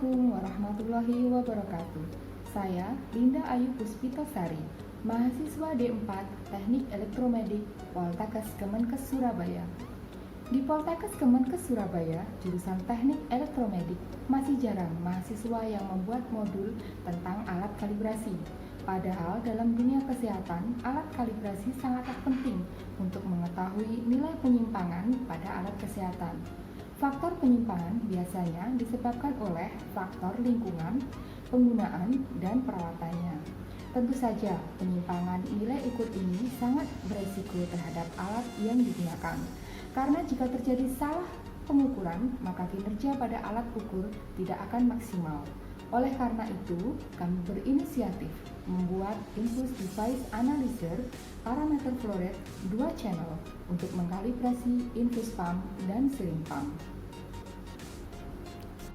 Assalamualaikum warahmatullahi wabarakatuh. Saya Linda Ayu Puspitasari, mahasiswa D4 Teknik Elektromedik Poltekkes Kemenkes Surabaya. Di Poltekkes Kemenkes Surabaya, jurusan Teknik Elektromedik masih jarang mahasiswa yang membuat modul tentang alat kalibrasi. Padahal dalam dunia kesehatan, alat kalibrasi sangatlah penting untuk mengetahui nilai penyimpangan pada alat kesehatan. Faktor penyimpangan biasanya disebabkan oleh faktor lingkungan, penggunaan, dan perawatannya. Tentu saja, penyimpangan nilai ukur ini sangat beresiko terhadap alat yang digunakan. Karena jika terjadi salah pengukuran, maka kinerja pada alat ukur tidak akan maksimal. Oleh karena itu, kami berinisiatif membuat Infus Device Analyzer parameter flow rate 2 channel untuk mengkalibrasi infus pump dan sealing pump.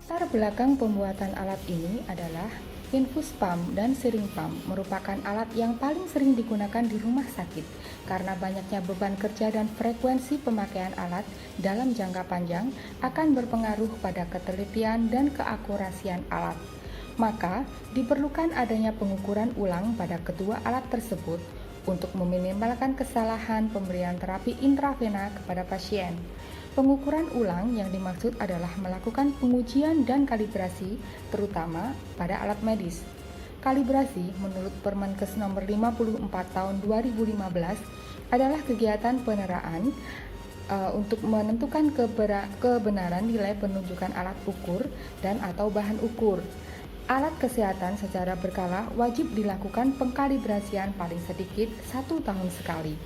Latar belakang pembuatan alat ini adalah infus pump dan sealing pump merupakan alat yang paling sering digunakan di rumah sakit karena banyaknya beban kerja dan frekuensi pemakaian alat dalam jangka panjang akan berpengaruh pada ketelitian dan keakurasian alat. Maka, diperlukan adanya pengukuran ulang pada kedua alat tersebut untuk meminimalkan kesalahan pemberian terapi intravena kepada pasien. Pengukuran ulang yang dimaksud adalah melakukan pengujian dan kalibrasi, terutama pada alat medis. Kalibrasi menurut Permenkes nomor 54 tahun 2015 adalah kegiatan peneraan untuk menentukan kebenaran nilai penunjukan alat ukur dan atau bahan ukur. Alat kesehatan secara berkala wajib dilakukan pengkalibrasian paling sedikit 1 tahun sekali.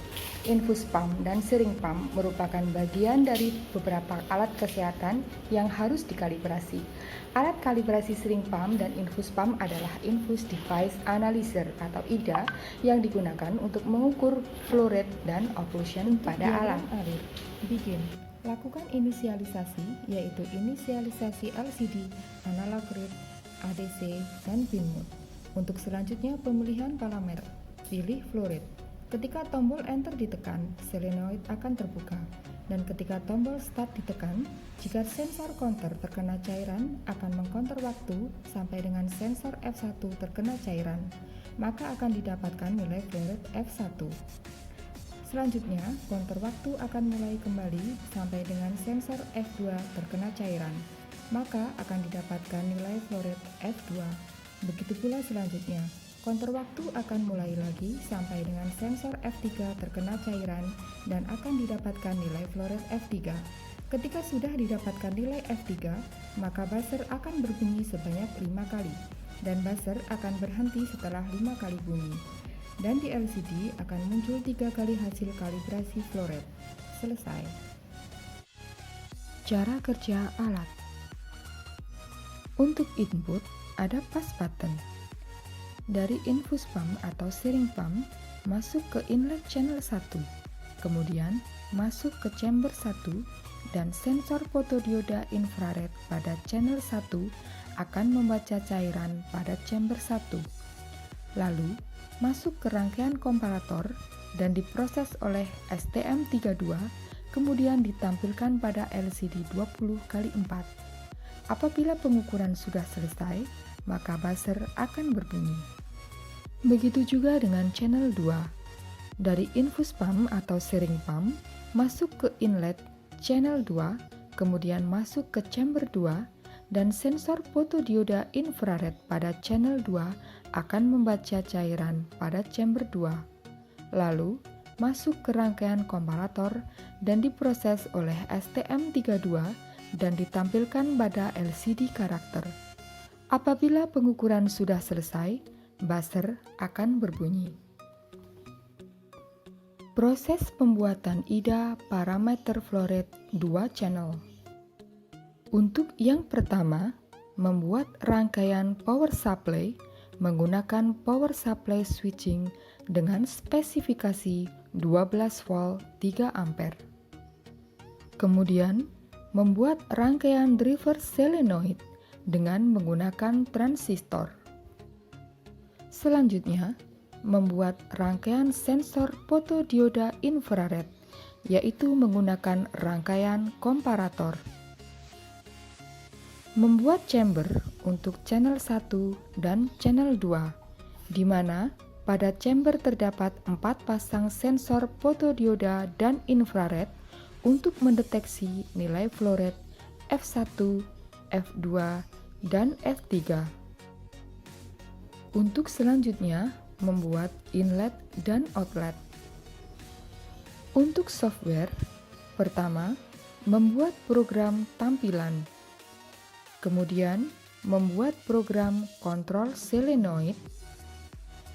Infus pump dan sealing pump merupakan bagian dari beberapa alat kesehatan yang harus dikalibrasi. Alat kalibrasi sealing pump dan infus pump adalah Infus Device Analyzer atau IDA yang digunakan untuk mengukur flow rate dan occlusion pada alat. Begin. Lakukan inisialisasi, yaitu inisialisasi LCD, analog rate, ADC, dan pin mode. Untuk selanjutnya pemilihan parameter, pilih flow rate. Ketika tombol enter ditekan, solenoid akan terbuka. Dan ketika tombol start ditekan, jika sensor counter terkena cairan akan mengcounter waktu sampai dengan sensor F1 terkena cairan, maka akan didapatkan nilai flow rate F1. Selanjutnya, counter waktu akan mulai kembali sampai dengan sensor F2 terkena cairan, maka akan didapatkan nilai flow rate F2. Begitu pula selanjutnya, counter waktu akan mulai lagi sampai dengan sensor F3 terkena cairan dan akan didapatkan nilai flow rate F3. Ketika sudah didapatkan nilai F3, maka buzzer akan berbunyi sebanyak 5 kali dan buzzer akan berhenti setelah 5 kali bunyi. Dan di LCD akan muncul 3 kali hasil kalibrasi flow rate. Selesai. Cara kerja alat. Untuk input, ada pass button. Dari infus pump atau sealing pump, masuk ke inlet channel 1, kemudian masuk ke chamber 1, dan sensor fotodioda infrared pada channel 1 akan membaca cairan pada chamber 1. Lalu, masuk ke rangkaian komparator dan diproses oleh STM32, kemudian ditampilkan pada LCD 20x4. Apabila pengukuran sudah selesai, maka buzzer akan berbunyi. Begitu juga dengan channel 2. Dari infus pump atau sealing pump, masuk ke inlet channel 2, kemudian masuk ke chamber 2, dan sensor fotodioda infrared pada channel 2 akan membaca cairan pada chamber 2. Lalu, masuk ke rangkaian komparator dan diproses oleh STM32 dan ditampilkan pada LCD karakter. Apabila pengukuran sudah selesai, buzzer akan berbunyi. Proses pembuatan IDA parameter flow rate 2 channel. Untuk yang pertama, membuat rangkaian power supply menggunakan power supply switching dengan spesifikasi 12 volt 3 ampere. Kemudian, membuat rangkaian driver solenoid dengan menggunakan transistor. Selanjutnya, membuat rangkaian sensor fotodioda infrared, yaitu menggunakan rangkaian komparator. Membuat chamber untuk channel 1 dan channel 2, di mana pada chamber terdapat 4 pasang sensor fotodioda dan infrared untuk mendeteksi nilai flow rate F1, F2, dan F3. Untuk selanjutnya, membuat inlet dan outlet. Untuk software, pertama, membuat program tampilan. Kemudian, membuat program kontrol solenoid,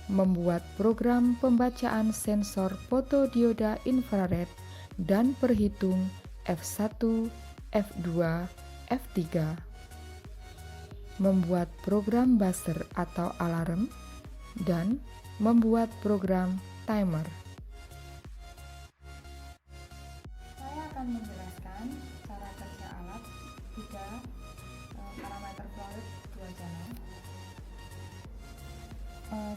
membuat program pembacaan sensor fotodioda infrared dan perhitung F1, F2, F3, membuat program buzzer atau alarm, dan membuat program timer. Saya akan menjelaskan cara kerja alat pada parameter flow rate 2 channel.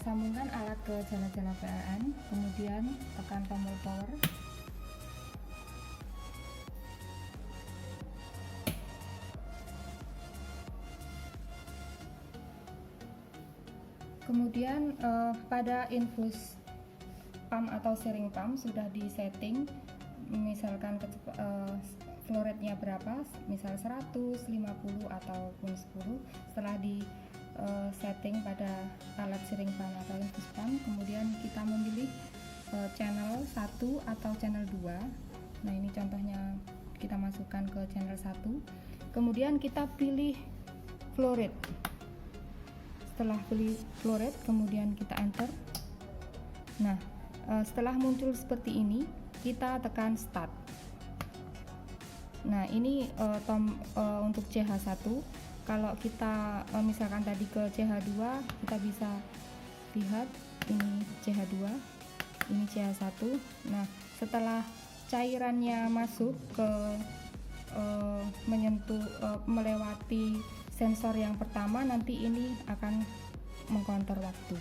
Sambungkan alat ke channel-channel PLN, kemudian tekan tombol power. Kemudian pada infus pump atau searing pump sudah disetting, misalkan flow rate-nya berapa, misal 100, 50 ataupun 10. Setelah di setting pada alat searing pump atau infus pump, kemudian kita memilih channel 1 atau channel 2. Nah, ini contohnya, kita masukkan ke channel 1. Kemudian kita pilih flow rate. Setelah pilih flow rate, kemudian kita enter. Nah, setelah muncul seperti ini, kita tekan start. Nah, ini untuk CH1. Kalau kita misalkan tadi ke CH2, kita bisa lihat ini CH2, ini CH1. Nah, setelah cairannya masuk ke melewati sensor yang pertama, nanti ini akan mengkontor waktu.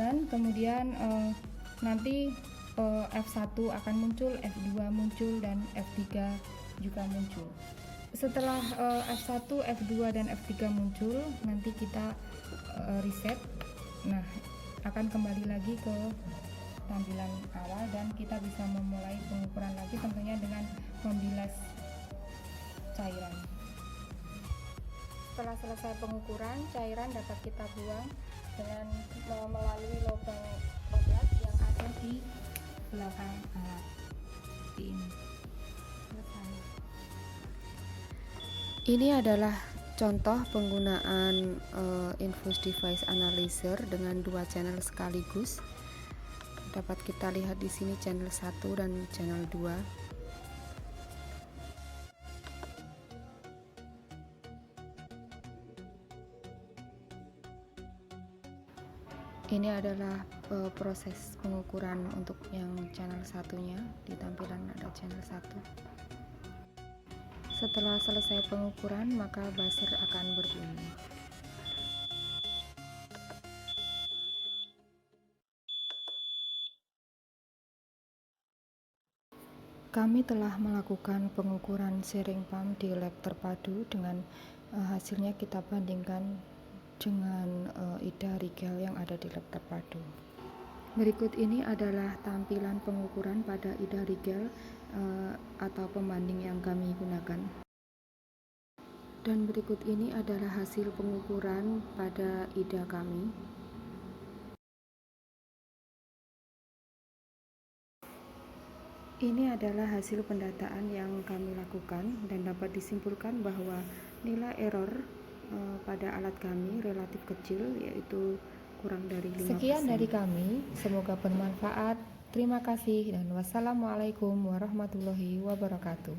Dan kemudian nanti F1 akan muncul, F2 muncul, dan F3 juga muncul. Setelah F1, F2, dan F3 muncul, nanti kita reset. Nah, akan kembali lagi ke tampilan awal dan kita bisa memulai pengukuran lagi, tentunya dengan membilas cairan. Setelah selesai pengukuran, cairan dapat kita buang dengan melalui lubang outlet yang ada di belakang alat. Seperti ini. Selesai. Ini adalah contoh penggunaan infus device analyzer dengan 2 channel sekaligus. Dapat kita lihat di sini channel 1 dan channel 2. Ini adalah proses pengukuran untuk yang channel satunya. Di tampilan ada channel 1. Setelah selesai pengukuran, maka buzzer akan berbunyi. Kami telah melakukan pengukuran searing pump di lab terpadu dengan hasilnya kita bandingkan dengan IDA Rigel yang ada di lab terpadu. Berikut ini adalah tampilan pengukuran pada IDA Rigel atau pembanding yang kami gunakan. Dan berikut ini adalah hasil pengukuran pada IDA kami. Ini adalah hasil pendataan yang kami lakukan dan dapat disimpulkan bahwa nilai error pada alat kami relatif kecil, yaitu kurang dari 5%. Sekian dari kami, semoga bermanfaat. Terima kasih dan wassalamualaikum warahmatullahi wabarakatuh.